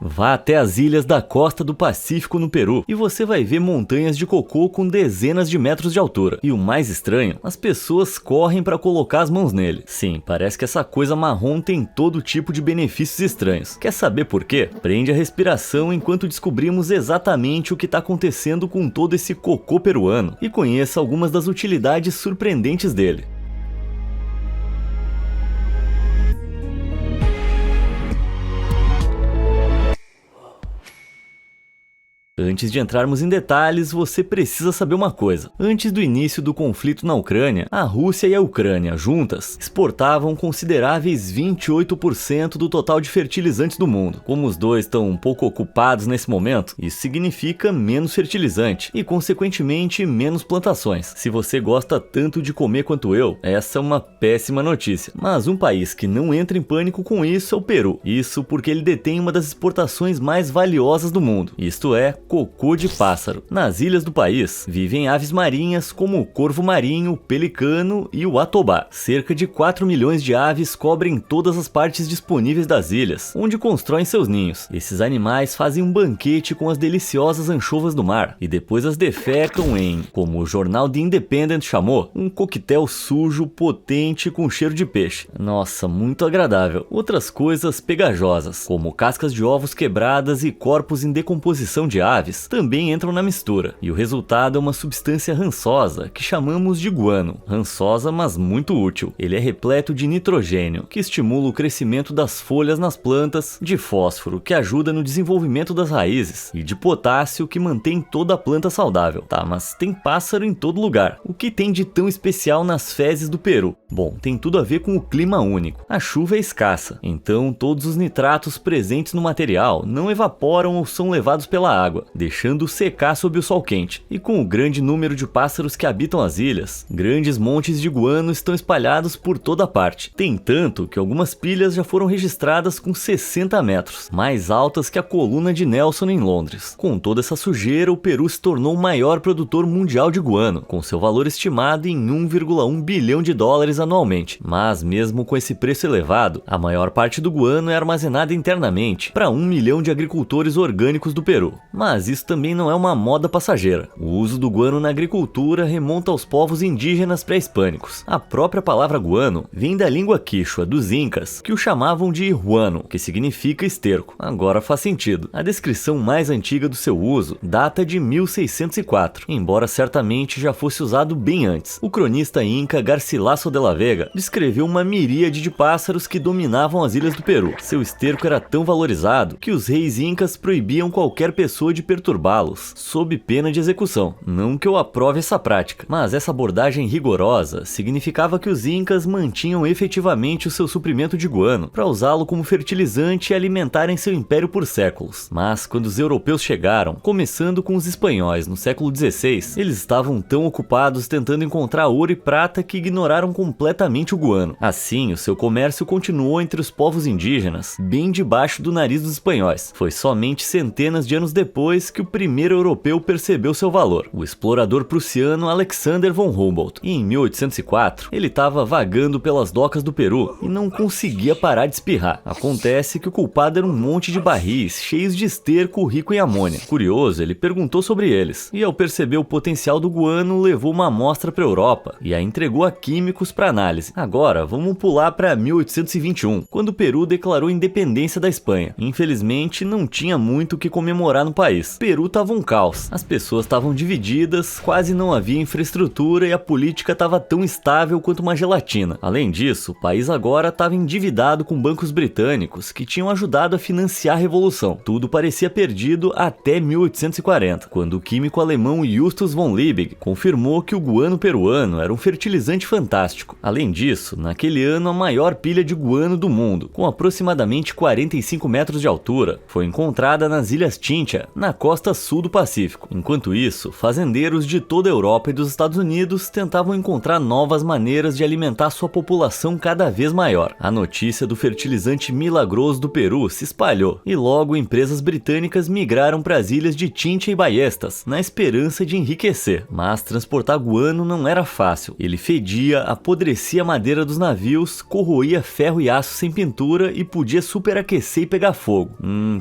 Vá até as ilhas da costa do Pacífico no Peru e você vai ver montanhas de cocô com dezenas de metros de altura. E o mais estranho, as pessoas correm para colocar as mãos nele. Sim, parece que essa coisa marrom tem todo tipo de benefícios estranhos. Quer saber por quê? Prende a respiração enquanto descobrimos exatamente o que está acontecendo com todo esse cocô peruano e conheça algumas das utilidades surpreendentes dele. Antes de entrarmos em detalhes, você precisa saber uma coisa. Antes do início do conflito na Ucrânia, a Rússia e a Ucrânia, juntas, exportavam consideráveis 28% do total de fertilizantes do mundo. Como os dois estão um pouco ocupados nesse momento, isso significa menos fertilizante e, consequentemente, menos plantações. Se você gosta tanto de comer quanto eu, essa é uma péssima notícia. Mas um país que não entra em pânico com isso é o Peru. Isso porque ele detém uma das exportações mais valiosas do mundo. Isto é, cocô de pássaro. Nas ilhas do país, vivem aves marinhas como o corvo marinho, o pelicano e o atobá. Cerca de 4 milhões de aves cobrem todas as partes disponíveis das ilhas, onde constroem seus ninhos. Esses animais fazem um banquete com as deliciosas anchovas do mar, e depois as defecam em, como o jornal The Independent chamou, um coquetel sujo, potente com cheiro de peixe. Nossa, muito agradável. Outras coisas pegajosas, como cascas de ovos quebradas e corpos em decomposição de aves, também entram na mistura, e o resultado é uma substância rançosa que chamamos de guano. Rançosa, mas muito útil. Ele é repleto de nitrogênio, que estimula o crescimento das folhas nas plantas, de fósforo, que ajuda no desenvolvimento das raízes, e de potássio, que mantém toda a planta saudável. Tá, mas tem pássaro em todo lugar. O que tem de tão especial nas fezes do Peru? Bom, tem tudo a ver com o clima único. A chuva é escassa, então todos os nitratos presentes no material não evaporam ou são levados pela água, deixando secar sob o sol quente. E com o grande número de pássaros que habitam as ilhas, grandes montes de guano estão espalhados por toda parte. Tem tanto que algumas pilhas já foram registradas com 60 metros, mais altas que a coluna de Nelson em Londres. Com toda essa sujeira, o Peru se tornou o maior produtor mundial de guano, com seu valor estimado em 1,1 bilhão de dólares anualmente. Mas mesmo com esse preço elevado, a maior parte do guano é armazenada internamente para 1 milhão de agricultores orgânicos do Peru. Mas isso também não é uma moda passageira. O uso do guano na agricultura remonta aos povos indígenas pré-hispânicos. A própria palavra guano vem da língua quichua dos incas, que o chamavam de huano, que significa esterco. Agora faz sentido. A descrição mais antiga do seu uso data de 1604, embora certamente já fosse usado bem antes. O cronista inca Garcilaso de la Vega descreveu uma miríade de pássaros que dominavam as ilhas do Peru. Seu esterco era tão valorizado que os reis incas proibiam qualquer pessoa de perturbá-los, sob pena de execução. Não que eu aprove essa prática, mas essa abordagem rigorosa significava que os incas mantinham efetivamente o seu suprimento de guano para usá-lo como fertilizante e alimentarem seu império por séculos. Mas quando os europeus chegaram, começando com os espanhóis no século XVI, eles estavam tão ocupados tentando encontrar ouro e prata que ignoraram completamente o guano. Assim, o seu comércio continuou entre os povos indígenas, bem debaixo do nariz dos espanhóis. Foi somente centenas de anos depois que o primeiro europeu percebeu seu valor, o explorador prussiano Alexander von Humboldt. E em 1804, ele estava vagando pelas docas do Peru e não conseguia parar de espirrar. Acontece que o culpado era um monte de barris cheios de esterco rico em amônia. Curioso, ele perguntou sobre eles, e ao perceber o potencial do guano, levou uma amostra para a Europa e a entregou a químicos para análise. Agora, vamos pular para 1821, quando o Peru declarou independência da Espanha. Infelizmente, não tinha muito o que comemorar no país. O Peru estava um caos. As pessoas estavam divididas, quase não havia infraestrutura e a política estava tão instável quanto uma gelatina. Além disso, o país agora estava endividado com bancos britânicos que tinham ajudado a financiar a revolução. Tudo parecia perdido até 1840, quando o químico alemão Justus von Liebig confirmou que o guano peruano era um fertilizante fantástico. Além disso, naquele ano a maior pilha de guano do mundo, com aproximadamente 45 metros de altura, foi encontrada nas Ilhas Chincha, na costa sul do Pacífico. Enquanto isso, fazendeiros de toda a Europa e dos Estados Unidos tentavam encontrar novas maneiras de alimentar sua população cada vez maior. A notícia do fertilizante milagroso do Peru se espalhou e logo empresas britânicas migraram para as ilhas de Chincha e Ballestas, na esperança de enriquecer. Mas transportar guano não era fácil. Ele fedia, apodrecia a madeira dos navios, corroía ferro e aço sem pintura e podia superaquecer e pegar fogo.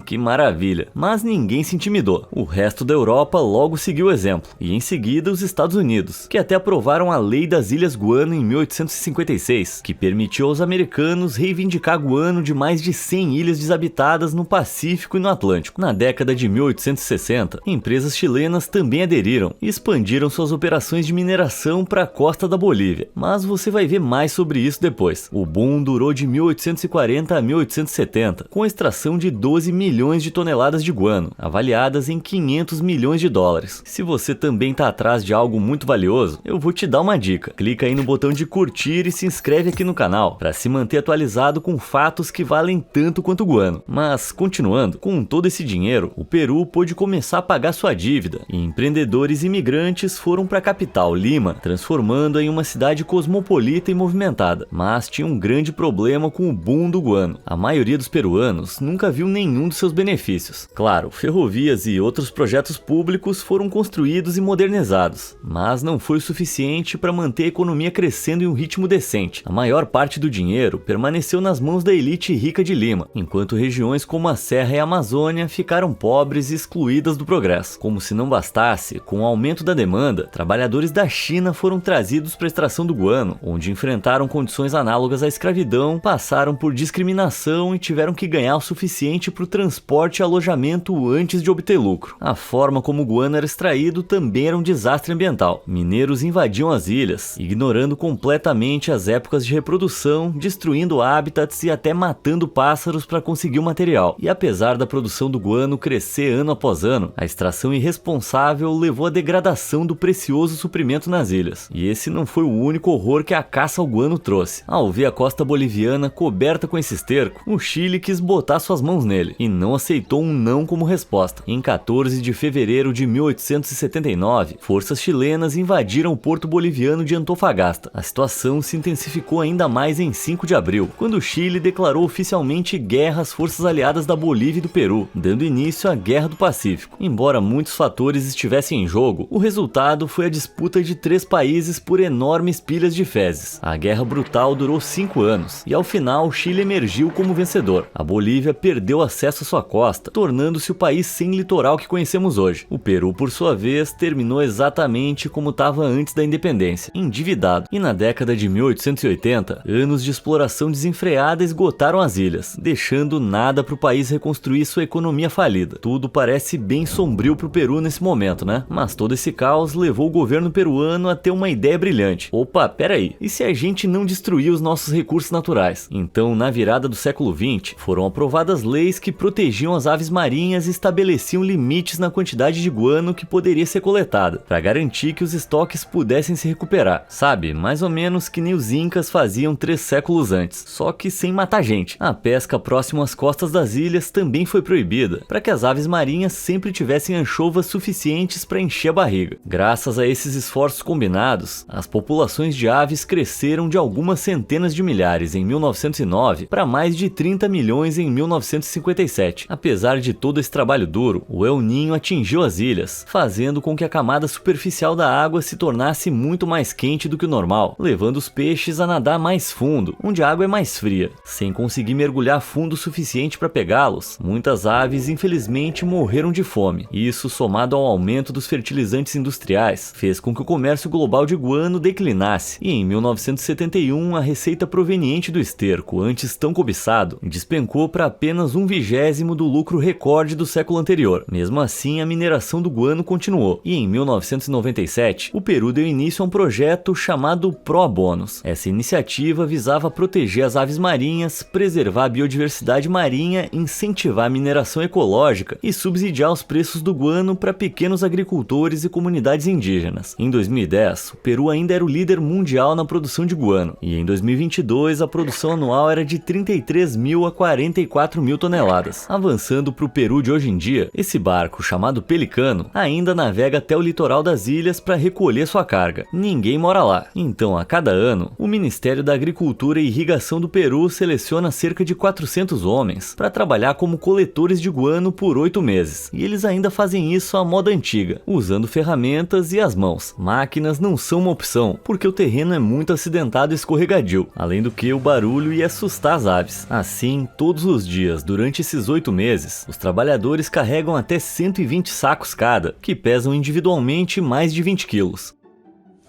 Que maravilha. Mas ninguém se intimidou. O resto da Europa logo seguiu o exemplo, e em seguida os Estados Unidos, que até aprovaram a Lei das Ilhas Guano em 1856, que permitiu aos americanos reivindicar Guano de mais de 100 ilhas desabitadas no Pacífico e no Atlântico. Na década de 1860, empresas chilenas também aderiram e expandiram suas operações de mineração para a costa da Bolívia. Mas você vai ver mais sobre isso depois. O boom durou de 1840 a 1870, com a extração de 12 milhões de toneladas de guano, avaliadas em 500 milhões de dólares. Se você também está atrás de algo muito valioso, eu vou te dar uma dica. Clica aí no botão de curtir e se inscreve aqui no canal, para se manter atualizado com fatos que valem tanto quanto o guano. Mas, continuando, com todo esse dinheiro, o Peru pôde começar a pagar sua dívida, e empreendedores imigrantes foram para a capital, Lima, transformando-a em uma cidade cosmopolita e movimentada. Mas tinha um grande problema com o boom do guano. A maioria dos peruanos nunca viu nenhum dos seus benefícios. Claro, ferrovias e outros projetos públicos foram construídos e modernizados, mas não foi o suficiente para manter a economia crescendo em um ritmo decente. A maior parte do dinheiro permaneceu nas mãos da elite rica de Lima, enquanto regiões como a Serra e a Amazônia ficaram pobres e excluídas do progresso. Como se não bastasse, com o aumento da demanda, trabalhadores da China foram trazidos para a extração do guano, onde enfrentaram condições análogas à escravidão, passaram por discriminação e tiveram que ganhar o suficiente para o transporte e alojamento antes de obter lucro. A forma como o guano era extraído também era um desastre ambiental. Mineiros invadiam as ilhas, ignorando completamente as épocas de reprodução, destruindo hábitats e até matando pássaros para conseguir o material. E apesar da produção do guano crescer ano após ano, a extração irresponsável levou à degradação do precioso suprimento nas ilhas. E esse não foi o único horror que a caça ao guano trouxe. Ao ver a costa boliviana coberta com esse esterco, o Chile quis botar suas mãos nele, e não aceitou um não como resposta. Em 14 de fevereiro de 1879, forças chilenas invadiram o porto boliviano de Antofagasta. A situação se intensificou ainda mais em 5 de abril, quando o Chile declarou oficialmente guerra às forças aliadas da Bolívia e do Peru, dando início à Guerra do Pacífico. Embora muitos fatores estivessem em jogo, o resultado foi a disputa de 3 países por enormes pilhas de fezes. A guerra brutal durou 5 anos, e ao final o Chile emergiu como vencedor. A Bolívia perdeu acesso à sua costa, tornando-se o país sem litoral que conhecemos hoje. O Peru, por sua vez, terminou exatamente como estava antes da independência, endividado. E na década de 1880, anos de exploração desenfreada esgotaram as ilhas, deixando nada para o país reconstruir sua economia falida. Tudo parece bem sombrio para o Peru nesse momento, né? Mas todo esse caos levou o governo peruano a ter uma ideia brilhante. Opa, peraí, e se a gente não destruir os nossos recursos naturais? Então, na virada do século XX, foram aprovadas leis que protegiam as aves marinhas e estabeleciam limites na quantidade de guano que poderia ser coletada, para garantir que os estoques pudessem se recuperar. Sabe, mais ou menos que nem os incas faziam 3 séculos antes, só que sem matar gente. A pesca próximo às costas das ilhas também foi proibida, para que as aves marinhas sempre tivessem anchovas suficientes para encher a barriga. Graças a esses esforços combinados, as populações de aves cresceram de algumas centenas de milhares em 1909 para mais de 30 milhões em 1957. Apesar de todo esse trabalho duro, o El Niño atingiu as ilhas, fazendo com que a camada superficial da água se tornasse muito mais quente do que o normal, levando os peixes a nadar mais fundo, onde a água é mais fria. Sem conseguir mergulhar fundo o suficiente para pegá-los, muitas aves infelizmente morreram de fome. Isso, somado ao aumento dos fertilizantes industriais, fez com que o comércio global de guano declinasse, e em 1971 a receita proveniente do esterco, antes tão cobiçado, despencou para apenas 1/20 do lucro recorde do século anterior. Mesmo assim, a mineração do guano continuou, e em 1997 o Peru deu início a um projeto chamado ProAbonos. Essa iniciativa visava proteger as aves marinhas, preservar a biodiversidade marinha, incentivar a mineração ecológica e subsidiar os preços do guano para pequenos agricultores e comunidades indígenas. Em 2010, o Peru ainda era o líder mundial na produção de guano, e em 2022 a produção anual era de 33 mil a 44 mil toneladas. Avançando para o Peru de hoje em dia, Esse barco, chamado Pelicano, ainda navega até o litoral das ilhas para recolher sua carga. Ninguém mora lá. Então, a cada ano, o Ministério da Agricultura e Irrigação do Peru seleciona cerca de 400 homens para trabalhar como coletores de guano por 8 meses. E eles ainda fazem isso à moda antiga, usando ferramentas e as mãos. Máquinas não são uma opção, porque o terreno é muito acidentado e escorregadio, além do que o barulho ia assustar as aves. Assim, todos os dias, durante esses 8 meses, os trabalhadores carregam até 120 sacos cada, que pesam individualmente mais de 20 quilos.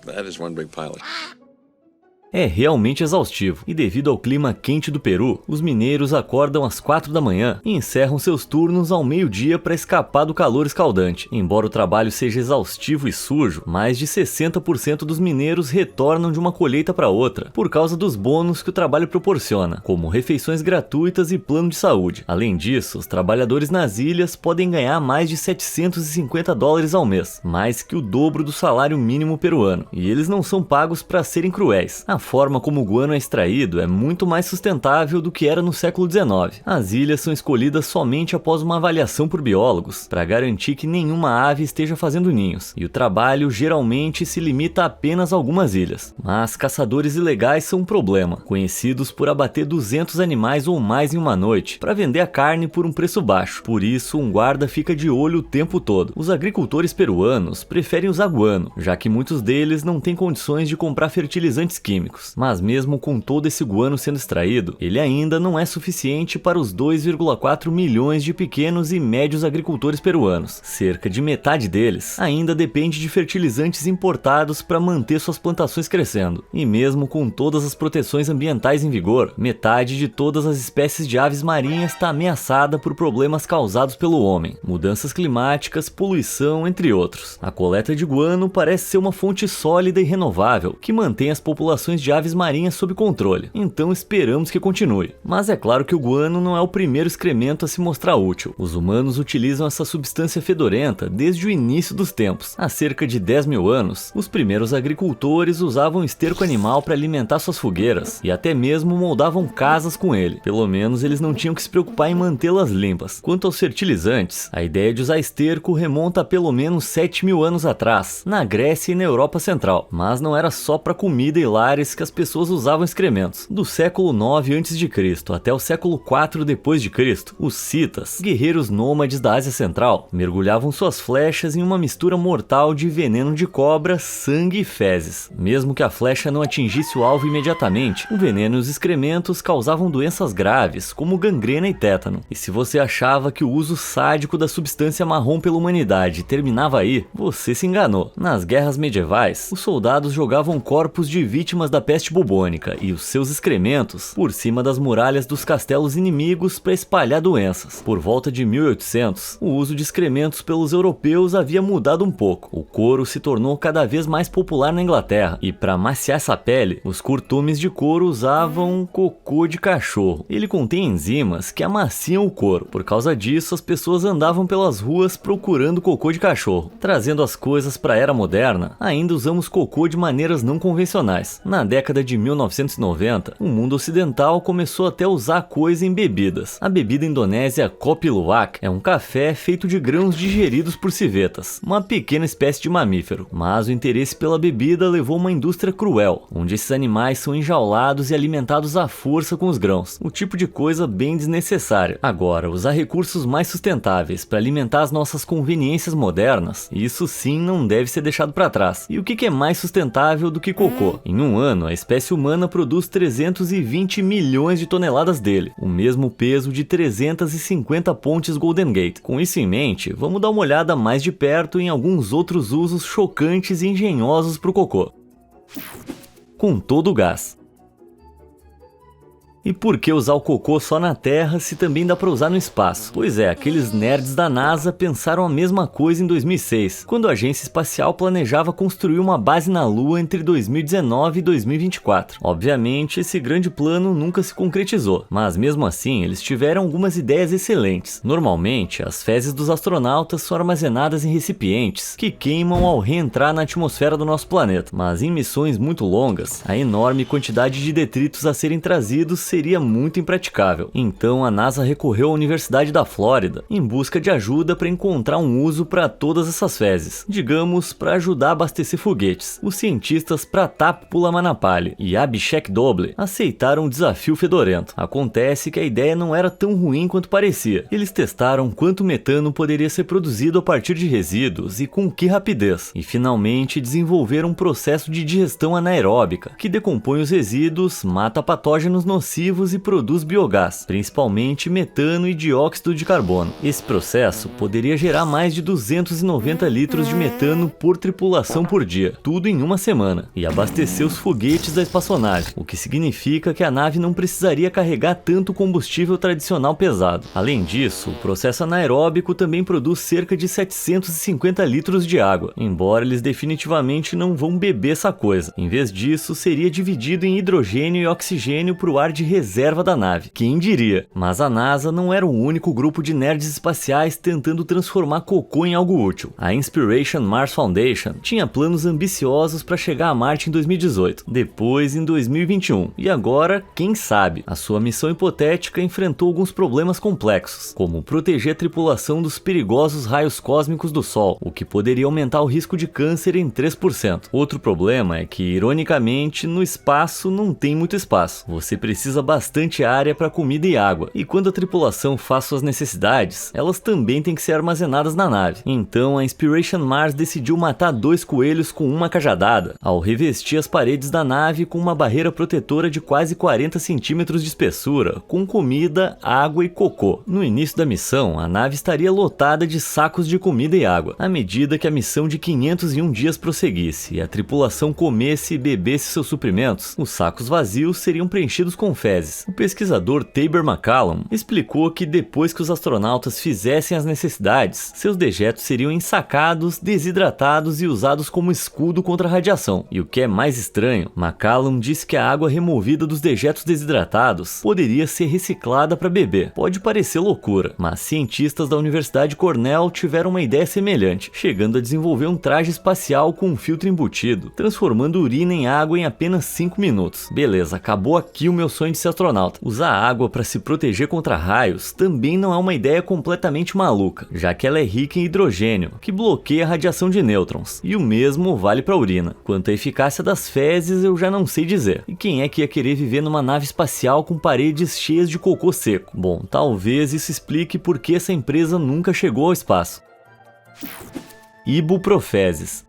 That is one big pilot. É realmente exaustivo, e devido ao clima quente do Peru, os mineiros acordam às 4 da manhã e encerram seus turnos ao meio-dia para escapar do calor escaldante. Embora o trabalho seja exaustivo e sujo, mais de 60% dos mineiros retornam de uma colheita para outra, por causa dos bônus que o trabalho proporciona, como refeições gratuitas e plano de saúde. Além disso, os trabalhadores nas ilhas podem ganhar mais de $750 ao mês, mais que o dobro do salário mínimo peruano, e eles não são pagos para serem cruéis. A forma como o guano é extraído é muito mais sustentável do que era no século XIX. As ilhas são escolhidas somente após uma avaliação por biólogos, para garantir que nenhuma ave esteja fazendo ninhos, e o trabalho geralmente se limita a apenas algumas ilhas. Mas caçadores ilegais são um problema, conhecidos por abater 200 animais ou mais em uma noite, para vender a carne por um preço baixo. Por isso, um guarda fica de olho o tempo todo. Os agricultores peruanos preferem usar guano, já que muitos deles não têm condições de comprar fertilizantes químicos. Mas mesmo com todo esse guano sendo extraído, ele ainda não é suficiente para os 2,4 milhões de pequenos e médios agricultores peruanos. Cerca de metade deles ainda depende de fertilizantes importados para manter suas plantações crescendo. E mesmo com todas as proteções ambientais em vigor, metade de todas as espécies de aves marinhas está ameaçada por problemas causados pelo homem, mudanças climáticas, poluição, entre outros. A coleta de guano parece ser uma fonte sólida e renovável que mantém as populações de aves marinhas sob controle, então esperamos que continue. Mas é claro que o guano não é o primeiro excremento a se mostrar útil. Os humanos utilizam essa substância fedorenta desde o início dos tempos. Há cerca de 10 mil anos, os primeiros agricultores usavam esterco animal para alimentar suas fogueiras e até mesmo moldavam casas com ele. Pelo menos eles não tinham que se preocupar em mantê-las limpas. Quanto aos fertilizantes, a ideia de usar esterco remonta a pelo menos 7 mil anos atrás, na Grécia e na Europa Central. Mas não era só para comida e lares que as pessoas usavam excrementos. Do século 9 a.C. até o século 4 d.C., os citas, guerreiros nômades da Ásia Central, mergulhavam suas flechas em uma mistura mortal de veneno de cobra, sangue e fezes. Mesmo que a flecha não atingisse o alvo imediatamente, o veneno e os excrementos causavam doenças graves, como gangrena e tétano. E se você achava que o uso sádico da substância marrom pela humanidade terminava aí, você se enganou. Nas guerras medievais, os soldados jogavam corpos de vítimas da peste bubônica e os seus excrementos por cima das muralhas dos castelos inimigos para espalhar doenças. Por volta de 1800, o uso de excrementos pelos europeus havia mudado um pouco. O couro se tornou cada vez mais popular na Inglaterra e para amaciar essa pele, os curtumes de couro usavam cocô de cachorro. Ele contém enzimas que amaciam o couro. Por causa disso, as pessoas andavam pelas ruas procurando cocô de cachorro. Trazendo as coisas para a era moderna, ainda usamos cocô de maneiras não convencionais. Na década de 1990, o mundo ocidental começou até a usar coisa em bebidas. A bebida indonésia Kopi Luwak é um café feito de grãos digeridos por civetas, uma pequena espécie de mamífero. Mas o interesse pela bebida levou a uma indústria cruel, onde esses animais são enjaulados e alimentados à força com os grãos, o tipo de coisa bem desnecessária. Agora, usar recursos mais sustentáveis para alimentar as nossas conveniências modernas, isso sim não deve ser deixado para trás. E o que é mais sustentável do que cocô? Em um ano, a espécie humana produz 320 milhões de toneladas dele, o mesmo peso de 350 pontes Golden Gate. Com isso em mente, vamos dar uma olhada mais de perto em alguns outros usos chocantes e engenhosos para o cocô. Com todo o gás. E por que usar o cocô só na Terra se também dá para usar no espaço? Pois é, aqueles nerds da NASA pensaram a mesma coisa em 2006, quando a agência espacial planejava construir uma base na Lua entre 2019 e 2024. Obviamente, esse grande plano nunca se concretizou, mas mesmo assim, eles tiveram algumas ideias excelentes. Normalmente, as fezes dos astronautas são armazenadas em recipientes que queimam ao reentrar na atmosfera do nosso planeta, mas em missões muito longas, a enorme quantidade de detritos a serem trazidos seria muito impraticável. Então a NASA recorreu à Universidade da Flórida em busca de ajuda para encontrar um uso para todas essas fezes, digamos, para ajudar a abastecer foguetes. Os cientistas Pratap Pullamanapalli e Abhishek Doble aceitaram o desafio fedorento. Acontece que a ideia não era tão ruim quanto parecia. Eles testaram quanto metano poderia ser produzido a partir de resíduos e com que rapidez, e finalmente desenvolveram um processo de digestão anaeróbica que decompõe os resíduos, mata patógenos nocivos e produz biogás, principalmente metano e dióxido de carbono. Esse processo poderia gerar mais de 290 litros de metano por tripulação por dia, tudo em uma semana, e abastecer os foguetes da espaçonave, o que significa que a nave não precisaria carregar tanto combustível tradicional pesado. Além disso, o processo anaeróbico também produz cerca de 750 litros de água, embora eles definitivamente não vão beber essa coisa. Em vez disso, seria dividido em hidrogênio e oxigênio para o ar de reserva da nave. Quem diria? Mas a NASA não era o único grupo de nerds espaciais tentando transformar cocô em algo útil. A Inspiration Mars Foundation tinha planos ambiciosos para chegar a Marte em 2018, depois em 2021, e agora, quem sabe? A sua missão hipotética enfrentou alguns problemas complexos, como proteger a tripulação dos perigosos raios cósmicos do Sol, o que poderia aumentar o risco de câncer em 3%. Outro problema é que, ironicamente, no espaço não tem muito espaço. Você precisa bastante área para comida e água, e quando a tripulação faz suas necessidades, elas também têm que ser armazenadas na nave. Então a Inspiration Mars decidiu matar 2 coelhos com uma cajadada, ao revestir as paredes da nave com uma barreira protetora de quase 40 centímetros de espessura, com comida, água e cocô. No início da missão, a nave estaria lotada de sacos de comida e água. À medida que a missão de 501 dias prosseguisse e a tripulação comesse e bebesse seus suprimentos, os sacos vazios seriam preenchidos com fezes. O pesquisador Tabor McCallum explicou que depois que os astronautas fizessem as necessidades, seus dejetos seriam ensacados, desidratados e usados como escudo contra a radiação. E o que é mais estranho, McCallum disse que a água removida dos dejetos desidratados poderia ser reciclada para beber. Pode parecer loucura, mas cientistas da Universidade Cornell tiveram uma ideia semelhante, chegando a desenvolver um traje espacial com um filtro embutido, transformando urina em água em apenas 5 minutos. Beleza, acabou aqui o meu sonho de ser astronauta. Usar água para se proteger contra raios também não é uma ideia completamente maluca, já que ela é rica em hidrogênio, que bloqueia a radiação de nêutrons, e o mesmo vale para a urina. Quanto à eficácia das fezes, eu já não sei dizer. E quem é que ia querer viver numa nave espacial com paredes cheias de cocô seco? Bom, talvez isso explique por que essa empresa nunca chegou ao espaço. Ibuprofezes.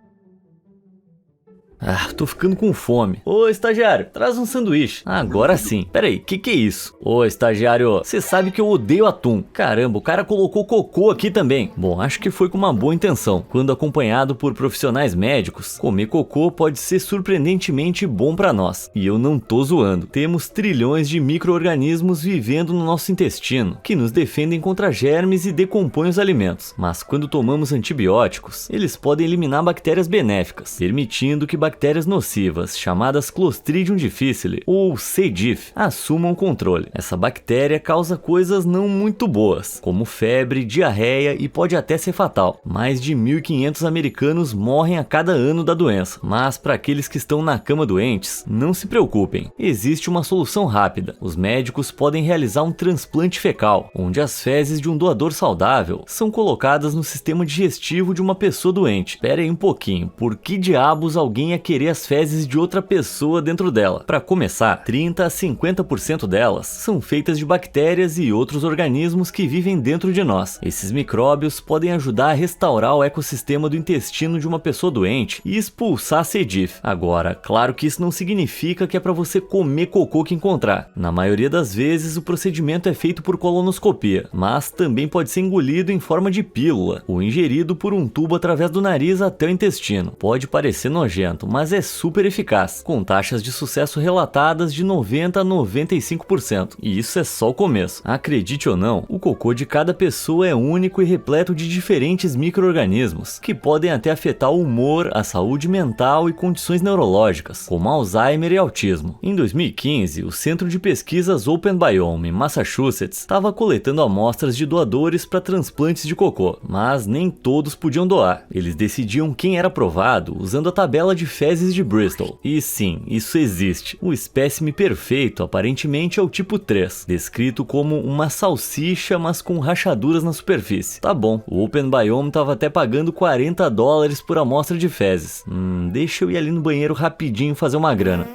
Tô ficando com fome. Ô, estagiário, traz um sanduíche. Agora sim. Peraí, que é isso? Ô, estagiário, você sabe que eu odeio atum. Caramba, o cara colocou cocô aqui também. Bom, acho que foi com uma boa intenção. Quando acompanhado por profissionais médicos, comer cocô pode ser surpreendentemente bom pra nós. E eu não tô zoando. Temos trilhões de micro-organismos vivendo no nosso intestino, que nos defendem contra germes e decompõem os alimentos. Mas quando tomamos antibióticos, eles podem eliminar bactérias benéficas, permitindo que bactérias nocivas, chamadas Clostridium difficile, ou C. diff, assumam o controle. Essa bactéria causa coisas não muito boas, como febre, diarreia e pode até ser fatal. Mais de 1.500 americanos morrem a cada ano da doença. Mas para aqueles que estão na cama doentes, não se preocupem. Existe uma solução rápida. Os médicos podem realizar um transplante fecal, onde as fezes de um doador saudável são colocadas no sistema digestivo de uma pessoa doente. Pera aí um pouquinho, por que diabos alguém ia querer as fezes de outra pessoa dentro dela? Para começar, 30 a 50% delas são feitas de bactérias e outros organismos que vivem dentro de nós. Esses micróbios podem ajudar a restaurar o ecossistema do intestino de uma pessoa doente e expulsar a C. diff. Agora, claro que isso não significa que é para você comer cocô que encontrar. Na maioria das vezes, o procedimento é feito por colonoscopia, mas também pode ser engolido em forma de pílula ou ingerido por um tubo através do nariz até o intestino. Pode parecer nojento, mas é super eficaz, com taxas de sucesso relatadas de 90 a 95%. E isso é só o começo. Acredite ou não, o cocô de cada pessoa é único e repleto de diferentes micro-organismos, que podem até afetar o humor, a saúde mental e condições neurológicas, como Alzheimer e autismo. Em 2015, o Centro de Pesquisas Open Biome, em Massachusetts, estava coletando amostras de doadores para transplantes de cocô, mas nem todos podiam doar. Eles decidiam quem era aprovado usando a tabela de fezes de Bristol. E sim, isso existe. O espécime perfeito aparentemente é o tipo 3, descrito como uma salsicha, mas com rachaduras na superfície. Tá bom, o Open Biome tava até pagando $40 por amostra de fezes. Deixa eu ir ali no banheiro rapidinho fazer uma grana.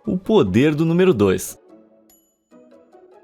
O poder do número 2.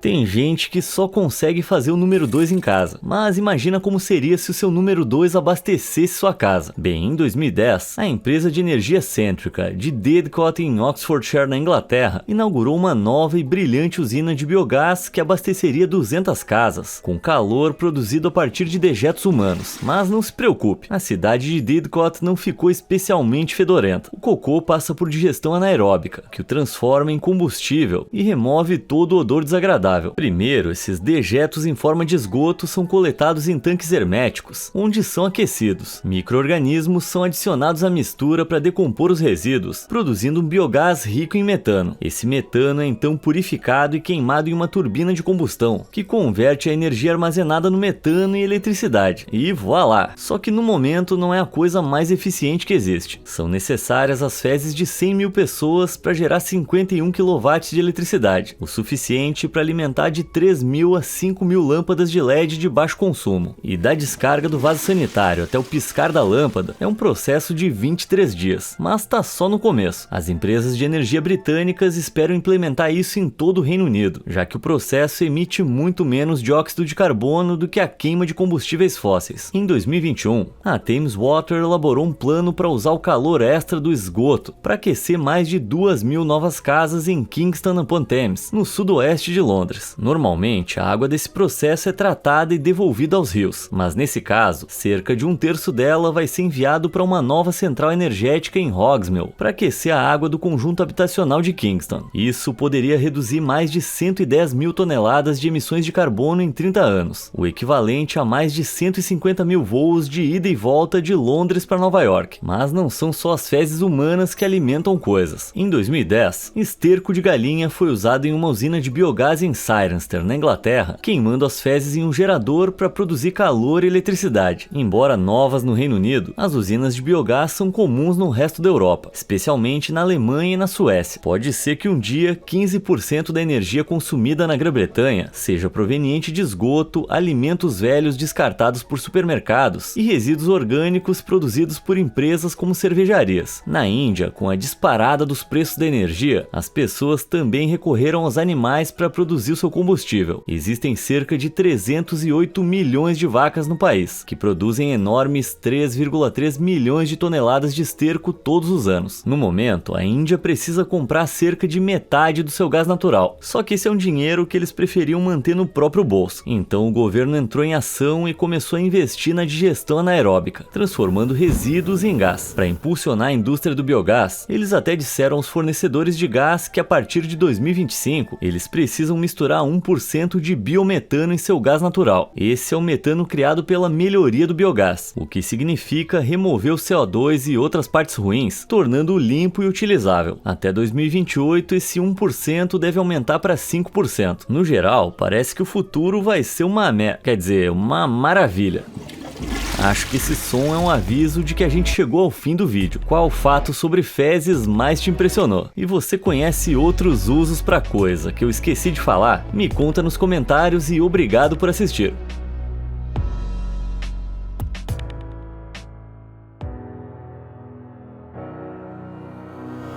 Tem gente que só consegue fazer o número 2 em casa, mas imagina como seria se o seu número 2 abastecesse sua casa. Bem, em 2010, a empresa de energia cêntrica de Didcot em Oxfordshire, na Inglaterra, inaugurou uma nova e brilhante usina de biogás que abasteceria 200 casas, com calor produzido a partir de dejetos humanos. Mas não se preocupe, a cidade de Didcot não ficou especialmente fedorenta. O cocô passa por digestão anaeróbica, que o transforma em combustível e remove todo o odor desagradável. Primeiro, esses dejetos em forma de esgoto são coletados em tanques herméticos, onde são aquecidos. Micro-organismos são adicionados à mistura para decompor os resíduos, produzindo um biogás rico em metano. Esse metano é então purificado e queimado em uma turbina de combustão, que converte a energia armazenada no metano em eletricidade. E voilá! Só que no momento não é a coisa mais eficiente que existe. São necessárias as fezes de 100 mil pessoas para gerar 51 kW de eletricidade, o suficiente para alimentar de 3.000 a 5.000 lâmpadas de LED de baixo consumo. E da descarga do vaso sanitário até o piscar da lâmpada é um processo de 23 dias. Mas tá só no começo. As empresas de energia britânicas esperam implementar isso em todo o Reino Unido, já que o processo emite muito menos dióxido de carbono do que a queima de combustíveis fósseis. Em 2021, a Thames Water elaborou um plano para usar o calor extra do esgoto para aquecer mais de 2.000 novas casas em Kingston upon Thames, no sudoeste de Londres. Normalmente, a água desse processo é tratada e devolvida aos rios, mas nesse caso, cerca de 1/3 dela vai ser enviado para uma nova central energética em Hogsmill, para aquecer a água do conjunto habitacional de Kingston. Isso poderia reduzir mais de 110 mil toneladas de emissões de carbono em 30 anos, o equivalente a mais de 150 mil voos de ida e volta de Londres para Nova York. Mas não são só as fezes humanas que alimentam coisas. Em 2010, esterco de galinha foi usado em uma usina de biogás em Cirencester, na Inglaterra, queimando as fezes em um gerador para produzir calor e eletricidade. Embora novas no Reino Unido, as usinas de biogás são comuns no resto da Europa, especialmente na Alemanha e na Suécia. Pode ser que um dia 15% da energia consumida na Grã-Bretanha seja proveniente de esgoto, alimentos velhos descartados por supermercados e resíduos orgânicos produzidos por empresas como cervejarias. Na Índia, com a disparada dos preços da energia, as pessoas também recorreram aos animais para produzir o seu combustível. Existem cerca de 308 milhões de vacas no país, que produzem enormes 3,3 milhões de toneladas de esterco todos os anos. No momento, a Índia precisa comprar cerca de metade do seu gás natural, só que esse é um dinheiro que eles preferiam manter no próprio bolso. Então o governo entrou em ação e começou a investir na digestão anaeróbica, transformando resíduos em gás. Para impulsionar a indústria do biogás, eles até disseram aos fornecedores de gás que a partir de 2025, eles precisam misturar 1% de biometano em seu gás natural. Esse é o metano criado pela melhoria do biogás, o que significa remover o CO2 e outras partes ruins, tornando-o limpo e utilizável. Até 2028, esse 1% deve aumentar para 5%. No geral, parece que o futuro vai ser uma maravilha. Acho que esse som é um aviso de que a gente chegou ao fim do vídeo. Qual fato sobre fezes mais te impressionou? E você conhece outros usos pra coisa que eu esqueci de falar? Me conta nos comentários e obrigado por assistir.